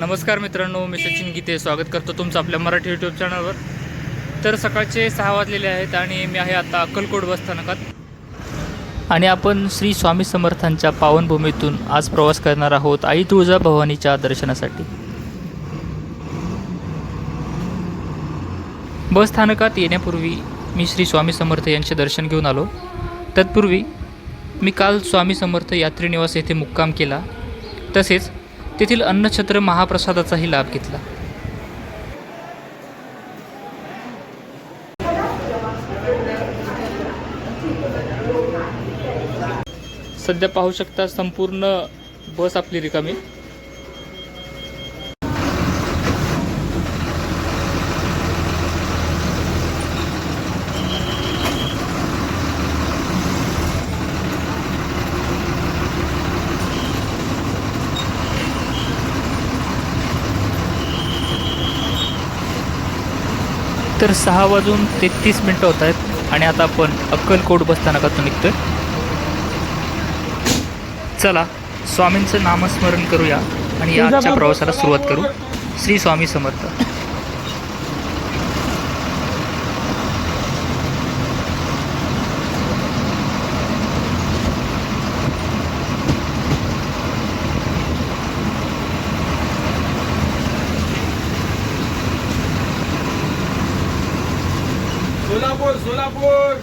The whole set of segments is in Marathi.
नमस्कार मित्रांनो, मी सचिन गीते स्वागत करतो तुमचं आपल्या मराठी यूट्यूब चॅनलवर. तर सकाळचे 6 वाजलेले आहेत आणि मी आहे आता अक्कलकोट बस स्थानकात आणि आपण श्री स्वामी समर्थांच्या पावनभूमीतून आज प्रवास करणार आहोत आई तुळजाभवानीच्या दर्शनासाठी. बस स्थानकात येण्यापूर्वी मी श्री स्वामी समर्थ यांचे दर्शन घेऊन आलो. तत्पूर्वी मी काल स्वामी समर्थ यात्री निवास येथे मुक्काम केला, तसेच तेथील अन्नछत्र महाप्रसादाचाही लाभ घेतला. सध्या पाहू शकता संपूर्ण बस आपली रिकामी. तर 6:33 होत आहेत आणि आता आपण अक्कलकोट बस स्थानकातून निघतोय. चला स्वामींचं नामस्मरण करूया आणि आजच्या प्रवासाला सुरुवात करू. श्री स्वामी समर्थ. सोलापूर सोलापूर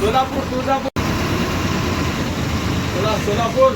सोलापूर तुळजापूर सोलापूर.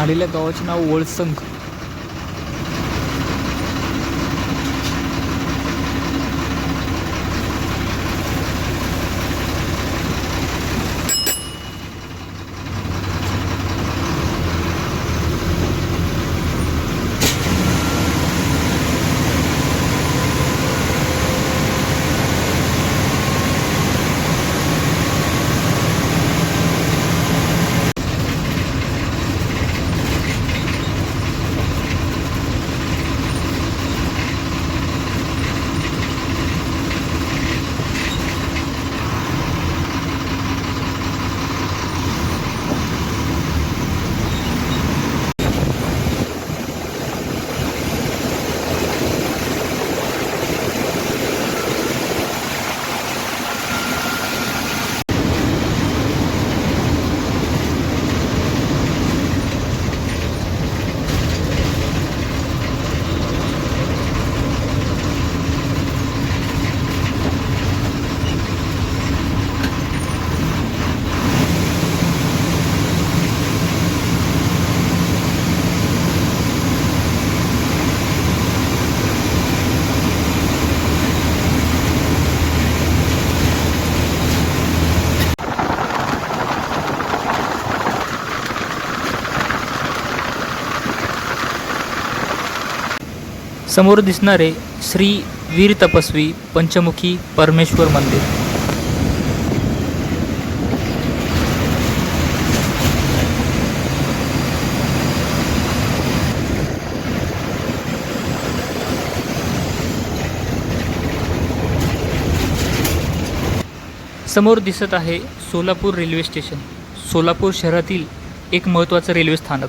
आलेल्या गावाचे नाव वळसंग. समोर दिसणारे श्री वीर तपस्वी पंचमुखी परमेश्वर मंदिर. समोर दिसत आहे सोलापूर रेल्वे स्टेशन. सोलापूर शहरातील एक महत्त्वाचं रेल्वे स्थानक.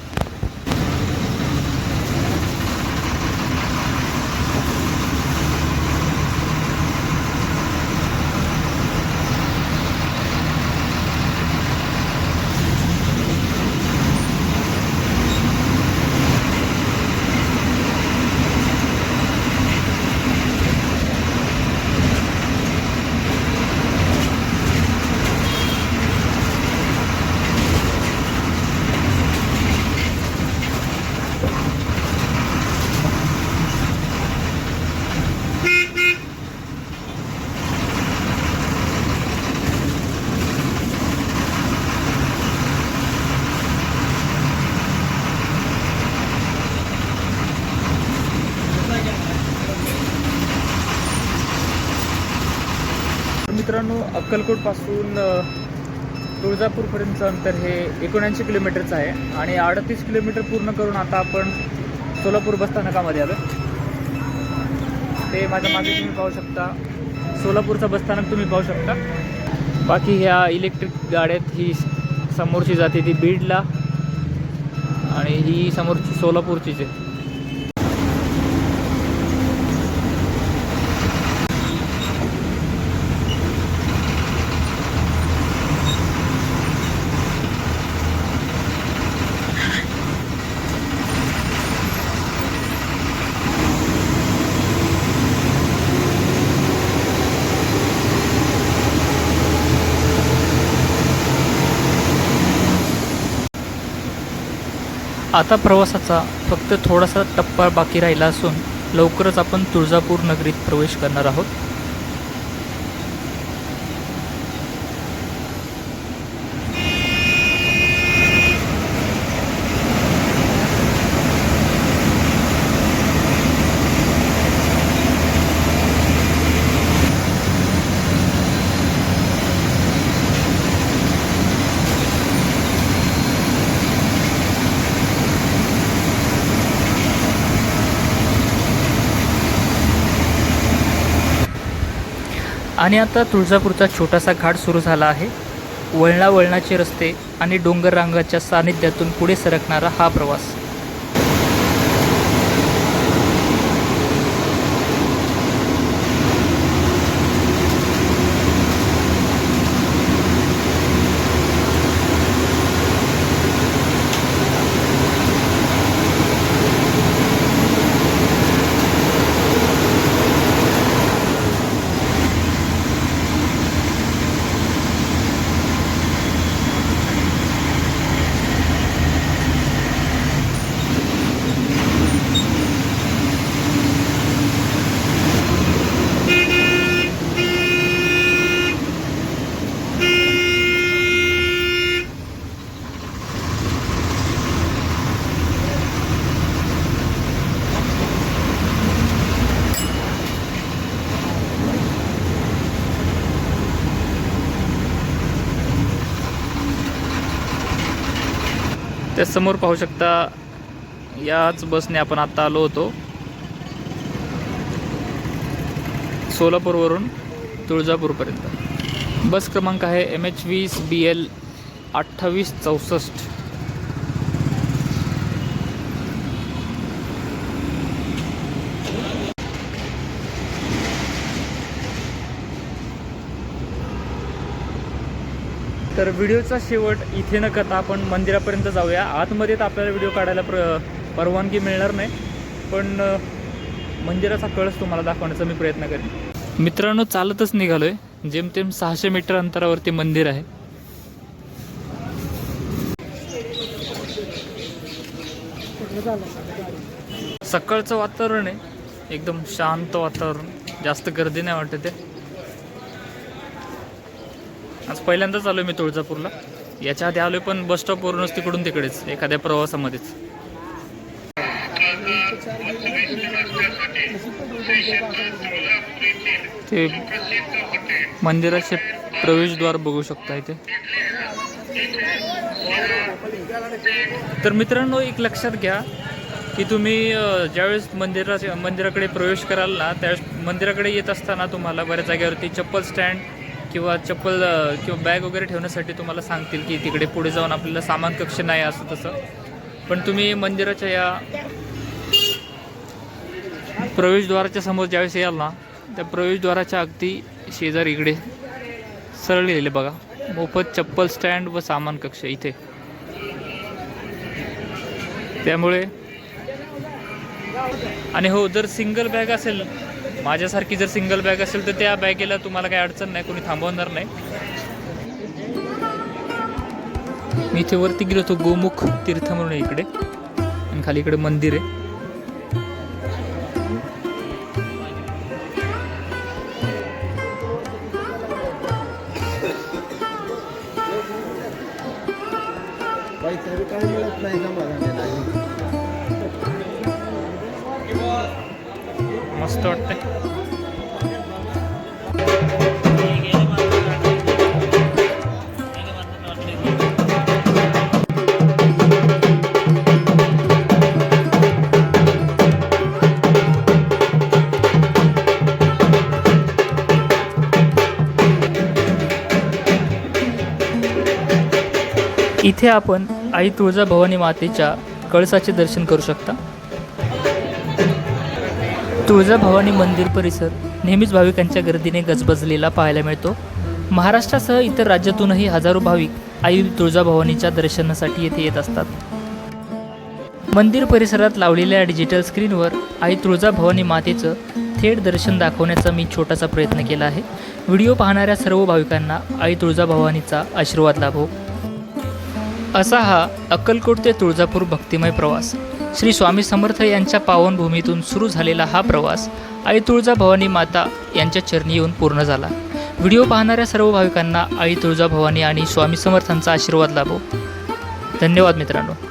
मित्रांनो, अक्कलकोटपासून तुळजापूरपर्यंतचं अंतर हे 79 किलोमीटरचं आहे आणि 38 किलोमीटर पूर्ण करून आता आपण सोलापूर बसस्थानकामध्ये आलो. ते माझ्या मागे तुम्ही पाहू शकता. सोलापूरचं बसस्थानक तुम्ही पाहू शकता. बाकी ह्या इलेक्ट्रिक गाड्यात ही समोरची जाते ती बीडला आणि ही समोरची सोलापूरचीच आहे. आता प्रवासाचा फक्त थोडासा टप्पा बाकी राहिला असून लवकरच आपण तुळजापूर नगरीत प्रवेश करणार आहोत. आणि आता तुळजापूरचा छोटासा घाट सुरू झाला आहे. वळणावळणाचे रस्ते आणि डोंगर रांगाच्या सानिध्यातून पुढे सरकणारा हा प्रवास. त्यासमोर पाहू शकता, याच बसने आपण आता आलो होतो सोलापूरवरून तुळजापूरपर्यंत. बस क्रमांक आहे MH20 BL 2864. तर व्हिडिओचा शेवट इथे न करता आपण मंदिरापर्यंत जाऊया. आतमध्ये तर आपल्याला व्हिडिओ काढायला परवानगी मिळणार नाही, पण मंदिराचा कळस तुम्हाला दाखवण्याचा मी प्रयत्न करेन. मित्रांनो, चालतच निघालो आहे. जेमतेम 600 मीटर अंतरावरती मंदिर आहे. सकाळचं वातावरण आहे, एकदम शांत वातावरण, जास्त गर्दी नाही वाटत आहे. आज पहिल्यांदाच आलो मी तुळजापूरला. याच्या आधी आलो पण बस स्टॉपवरूनच तिकडून तिकडेच एखाद्या प्रवासामध्येच. ते मंदिराचे प्रवेशद्वार बघू शकता इथे. तर मित्रांनो, एक लक्षात घ्या की तुम्ही ज्यावेळेस मंदिराकडे प्रवेश कराल ना, त्यावेळेस मंदिराकडे येत असताना तुम्हाला बऱ्याच जागेवरती चप्पल स्टँड किंवा बॅग वगैरे ठेवण्यासाठी तुम्हाला सांगतील की तिकडे पुढे जाऊन आपल्याला सामान कक्ष नाही असं तसं. पण तुम्ही मंदिराच्या या प्रवेशद्वाराच्या समोर ज्यावेळेस याल ना, त्या प्रवेशद्वाराच्या अगदी शेजारी इकडे सरळ लिहिलेले बघा, मोफत चप्पल स्टँड व सामान कक्ष इथे. त्यामुळे आणि हो, जर सिंगल बॅग असेल, माझ्यासारखी जर सिंगल बॅग असेल तर त्या बॅगेला तुम्हाला काही अडचण नाही, कोणी थांबवणार नाही. मी इथे वरती गेलो होतो, गोमुख तीर्थ म्हणून इकडे, आणि खाली इकडे मंदिर आहे. मस्त वाटतंय. इथे आपण आई तुळजाभवानी मातेच्या कळसाचे दर्शन करू शकता. तुळजाभवानी मंदिर परिसर नेहमीच भाविकांच्या गर्दीने गजबजलेला पाहायला मिळतो. महाराष्ट्रासह इतर राज्यातूनही हजारो भाविक आई तुळजाभवानीच्या दर्शनासाठी येथे येत असतात. मंदिर परिसरात लावलेल्या डिजिटल स्क्रीनवर आई तुळजाभवानी मातेचं थेट दर्शन दाखवण्याचा मी छोटासा प्रयत्न केला आहे. व्हिडिओ पाहणाऱ्या सर्व भाविकांना आई तुळजाभवानीचा आशीर्वाद लाभो. असा हा अक्कलकोट ते तुळजापूर भक्तिमय प्रवास. श्री स्वामी समर्थ यांच्या पावनभूमीतून सुरू झालेला हा प्रवास आई तुळजाभवानी माता यांच्या चरणी येऊन पूर्ण झाला. व्हिडिओ पाहणाऱ्या सर्व भाविकांना आई तुळजाभवानी आणि स्वामी समर्थांचा आशीर्वाद लाभो. धन्यवाद मित्रांनो.